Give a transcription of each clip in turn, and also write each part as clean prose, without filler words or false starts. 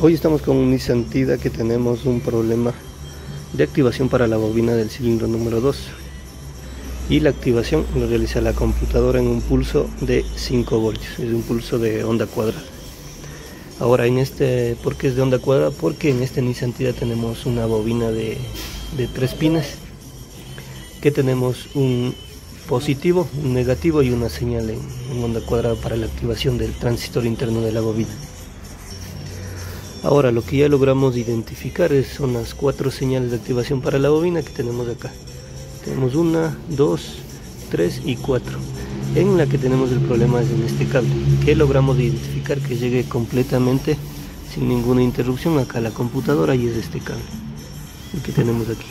Hoy estamos con un Nissan Tida que tenemos un problema de activación para la bobina del cilindro número 2 y la activación lo realiza la computadora en un pulso de 5 voltios, es un pulso de onda cuadrada. Ahora ¿por qué es de onda cuadrada? Porque en este Nissan Tida tenemos una bobina de 3 pines que tenemos un positivo, un negativo y una señal en onda cuadrada para la activación del transistor interno de la bobina. Ahora lo que ya logramos identificar son las 4 señales de activación para la bobina que tenemos acá. Tenemos 1, 2, 3 y 4. En la que tenemos el problema es en este cable, que logramos identificar que llegue completamente sin ninguna interrupción acá a la computadora, y es este cable, el que tenemos aquí.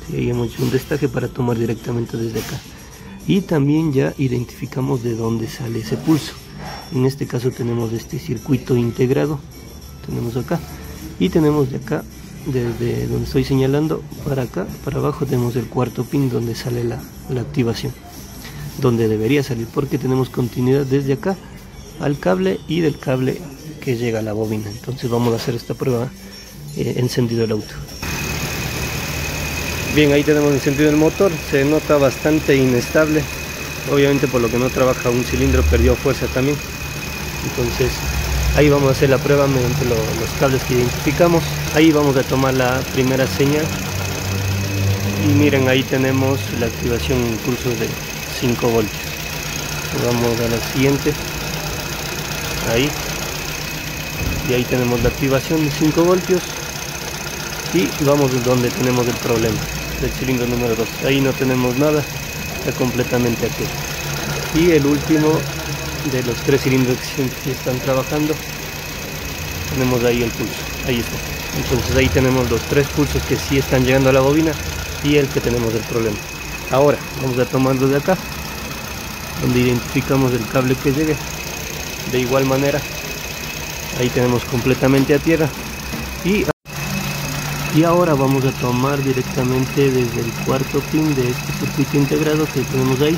Sí, ahí hemos hecho un destaque para tomar directamente desde acá. Y también ya identificamos de dónde sale ese pulso. En este caso tenemos este circuito integrado, tenemos acá, y tenemos de acá, desde donde estoy señalando para acá, para abajo tenemos el cuarto pin donde sale la activación, donde debería salir, porque tenemos continuidad desde acá al cable y del cable que llega a la bobina. Entonces vamos a hacer esta prueba encendido el auto. Bien, ahí tenemos encendido el motor, se nota bastante inestable, obviamente por lo que no trabaja un cilindro, perdió fuerza también. Entonces ahí vamos a hacer la prueba mediante los cables que identificamos. Ahí vamos a tomar la primera señal y miren, ahí tenemos la activación en pulsos de 5 voltios. Vamos a la siguiente, ahí, y ahí tenemos la activación de 5 voltios, y vamos donde tenemos el problema del cilindro número 2. Ahí no tenemos nada, está completamente aquí. Y el último de los 3 cilindros que están trabajando, tenemos ahí el pulso, ahí está. Entonces ahí tenemos los 3 pulsos que sí están llegando a la bobina y el que tenemos el problema. Ahora vamos a tomarlo de acá, donde identificamos el cable que llegue. De igual manera, ahí tenemos completamente a tierra, y ahora vamos a tomar directamente desde el cuarto pin de este circuito integrado que tenemos ahí,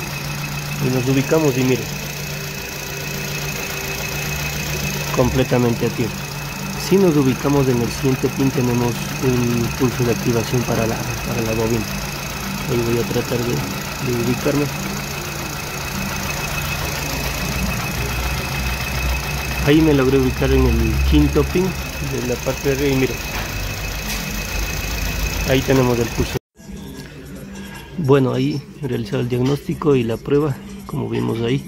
y nos ubicamos, y miren, completamente a tierra. Si nos ubicamos en el siguiente pin, tenemos un pulso de activación para la bobina. Ahí voy a tratar de ubicarme. Ahí me logré ubicar en el quinto pin de la parte de arriba, y miren, ahí tenemos el pulso. Bueno, ahí realizado el diagnóstico y la prueba, como vimos ahí,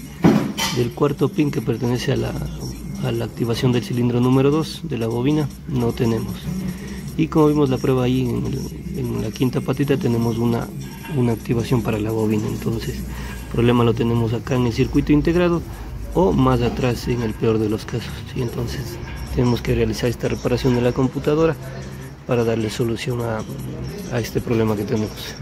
del cuarto pin que pertenece a la activación del cilindro número 2 de la bobina, no tenemos. Y como vimos la prueba ahí en la quinta patita, tenemos una activación para la bobina. Entonces el problema lo tenemos acá en el circuito integrado, o más atrás en el peor de los casos, ¿sí? Entonces tenemos que realizar esta reparación de la computadora para darle solución a este problema que tenemos.